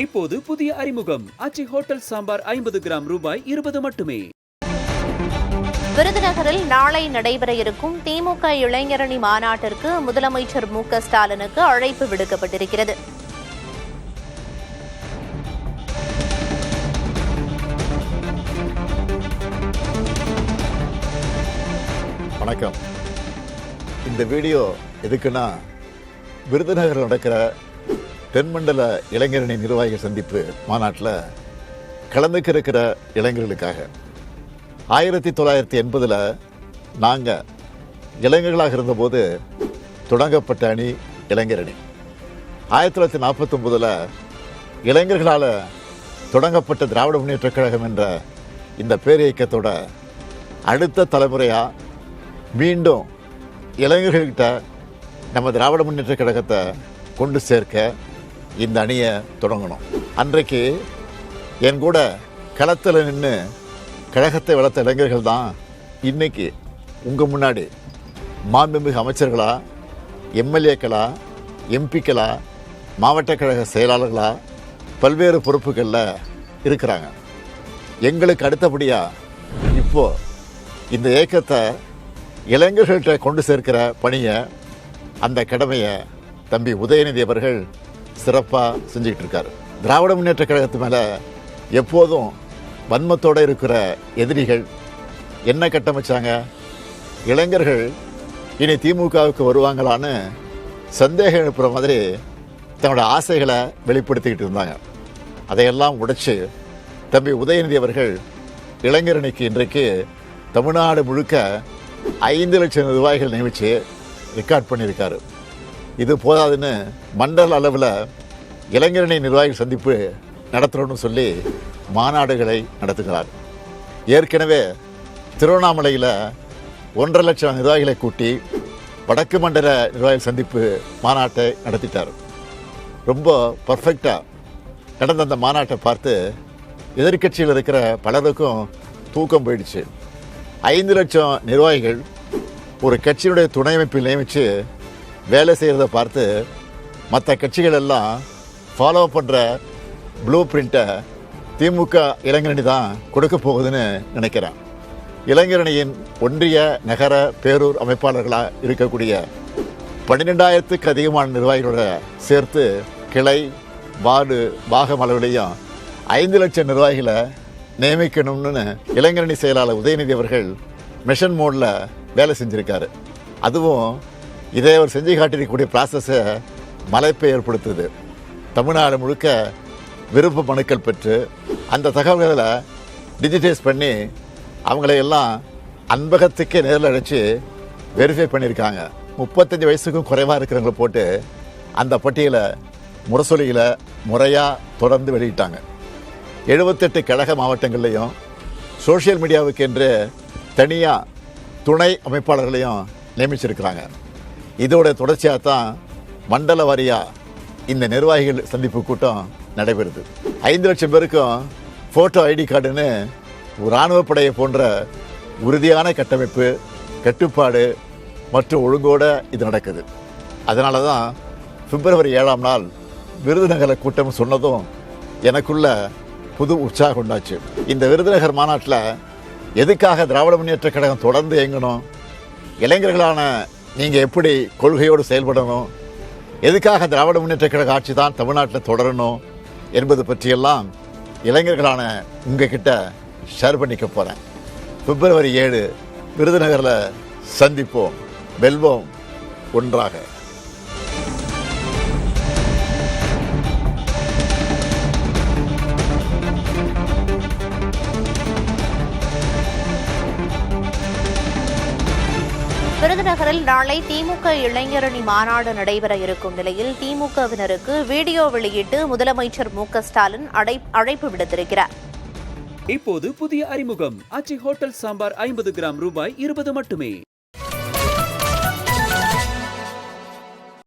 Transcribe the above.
இப்போது புதிய அறிமுகம் ஆச்சி ஹோட்டல் சாம்பார் 50 கிராம் ரூபாய் 20 மட்டுமே. விருதுநகரில் நாளை நடைபெற இருக்கும் திமுக இளைஞரணி மாநாட்டிற்கு முதலமைச்சர் மு.க.ஸ்டாலினுக்கு அழைப்பு விடுக்கப்பட்டிருக்கிறது. வணக்கம். இந்த வீடியோ எதுக்குன்னா, விருதுநகரில் நடக்கிற தென்மண்டல இளைஞரணி நிர்வாகிகள் சந்திப்பு மாநாட்டில் கலந்துக்க இருக்கிற இளைஞர்களுக்காக 1980 நாங்கள் இளைஞர்களாக இருந்தபோது தொடங்கப்பட்ட அணி இளைஞரணி. 1949 இளைஞர்களால் தொடங்கப்பட்ட திராவிட முன்னேற்றக் கழகம் என்ற இந்த பேரியக்கத்தோட அடுத்த தலைமுறையாக மீண்டும் இளைஞர்கள்கிட்ட நம்ம திராவிட முன்னேற்றக் கழகத்தை கொண்டு சேர்க்க இந்த அணியை தொடங்கணும். அன்றைக்கு என் கூட களத்தில் நின்று கழகத்தை வளர்த்த இளைஞர்கள் தான் இன்னைக்கு உங்கள் முன்னாடி மாண்புமிகு அமைச்சர்களா, எம்எல்ஏக்களா, எம்பிக்களா, மாவட்ட கழக செயலாளர்களா பல்வேறு பொறுப்புகளில் இருக்கிறாங்க. எங்களுக்கு அடுத்தபடியாக இப்போது இந்த இயக்கத்தை இளைஞர்கள்ட்ட கொண்டு சேர்க்கிற பணியை, அந்த கடமையை தம்பி உதயநிதி அவர்கள் சிறப்பாக செஞ்சுக்கிட்டு இருக்காரு. திராவிட முன்னேற்ற கழகத்து மேலே எப்போதும் வன்மத்தோடு இருக்கிற எதிரிகள் என்ன கட்டமைச்சாங்க? இளைஞர்கள் இனி திமுகவுக்கு வருவாங்களான்னு சந்தேகம் எழுப்புகிற மாதிரி தன்னோட ஆசைகளை வெளிப்படுத்திக்கிட்டு இருந்தாங்க. அதையெல்லாம் உடைச்சு தம்பி உதயநிதி அவர்கள் இளைஞரணிக்கு இன்றைக்கு தமிழ்நாடு முழுக்க 5 லட்சம் நிர்வாகிகள் நியமித்து ரெக்கார்ட் பண்ணியிருக்காரு. இது போதாதுன்னு மண்டல அளவில் இளைஞரணி நிர்வாகிகள் சந்திப்பு நடத்துகிறோன்னு சொல்லி மாநாடுகளை நடத்துகிறார். ஏற்கனவே திருவண்ணாமலையில் 1.5 லட்சம் நிர்வாகிகளை கூட்டி வடக்கு மண்டல நிர்வாகிகள் சந்திப்பு மாநாட்டை நடத்திட்டார். ரொம்ப பர்ஃபெக்டாக நடந்த அந்த மாநாட்டை பார்த்து எதிர்கட்சியில் இருக்கிற பலருக்கும் தூக்கம் போயிடுச்சு. 5 லட்சம் நிர்வாகிகள் ஒரு கட்சியினுடைய துணை அமைப்பில் நியமித்து வேலை செய்கிறத பார்த்து மற்ற கட்சிகள் எல்லாம் ஃபாலோ பண்ணுற ப்ளூ பிரிண்ட்டை திமுக இளைஞரணி தான் கொடுக்க போகுதுன்னு நினைக்கிறேன். இளைஞரணியின் ஒன்றிய நகர பேரூர் அமைப்பாளர்களாக இருக்கக்கூடிய 12,000க்கு அதிகமான நிர்வாகிகளோட சேர்த்து கிளை, வார்டு, பாகம் அளவிலையும் 5 லட்சம் நிர்வாகிகளை நியமிக்கணும்னு இளைஞரணி செயலாளர் உதயநிதி அவர்கள் மிஷன் மோடில் வேலை செஞ்சுருக்காரு. அதுவும் இதை அவர் செஞ்சு காட்டியிருக்கக்கூடிய ப்ராசஸை மலைப்பை ஏற்படுத்துது. தமிழ்நாடு முழுக்க விருப்ப மனுக்கள் பெற்று அந்த தகவல்களை டிஜிட்டைஸ் பண்ணி அவங்களையெல்லாம் அன்பகத்துக்கே நேரில் அழைச்சி வெரிஃபை பண்ணியிருக்காங்க. 35 வயசுக்கும் குறைவாக இருக்கிறவங்களை போட்டு அந்த பட்டியலை முரசொலியில் முறையாக தொடர்ந்து வெளியிட்டாங்க. 78 கழக மாவட்டங்கள்லையும் சோஷியல் மீடியாவுக்கு என்று தனியாக துணை அமைப்பாளர்களையும் நியமிச்சிருக்கிறாங்க. இதோட தொடர்ச்சியாக தான் மண்டல வாரியாக இந்த நிர்வாகிகள் சந்திப்பு கூட்டம் நடைபெறுது. 5 லட்சம் பேருக்கும் ஃபோட்டோ ஐடி கார்டுன்னு ஒரு இராணுவப்படையை போன்ற உறுதியான கட்டமைப்பு, கட்டுப்பாடு மற்றும் ஒழுங்கோடு இது நடக்குது. அதனால தான் பிப்ரவரி 7ஆம் நாள் விருதுநகர் கூட்டம் சொன்னதும் எனக்குள்ள புது உற்சாகம் உண்டாச்சு. இந்த விருதுநகர் மாநாட்டில் எதுக்காக திராவிட முன்னேற்ற கழகம் தொடர்ந்து இயங்கணும், இளைஞர்களான நீங்கள் எப்படி கொள்கையோடு செயல்படணும், எதுக்காக திராவிட முன்னேற்ற கழக ஆட்சி தான் தமிழ்நாட்டில் தொடரணும் என்பது பற்றியெல்லாம் இளைஞர்களான உங்ககிட்ட ஷேர் பண்ணிக்க போகிறேன். பிப்ரவரி 7 விருதுநகரில் சந்திப்போம், வெல்வோம் ஒன்றாக. விருதுநகரில் நாளை திமுக இளைஞரணி மாநாடு நடைபெற இருக்கும் நிலையில் திமுகவினருக்கு வீடியோ வெளியிட்டு முதலமைச்சர் மு.க.ஸ்டாலின் அழைப்பு விடுத்திருக்கிறார். இப்போது புதிய அறிமுகம் ஆச்சி ஹோட்டல் சாம்பார் 50 கிராம் ரூபாய் 20 மட்டுமே.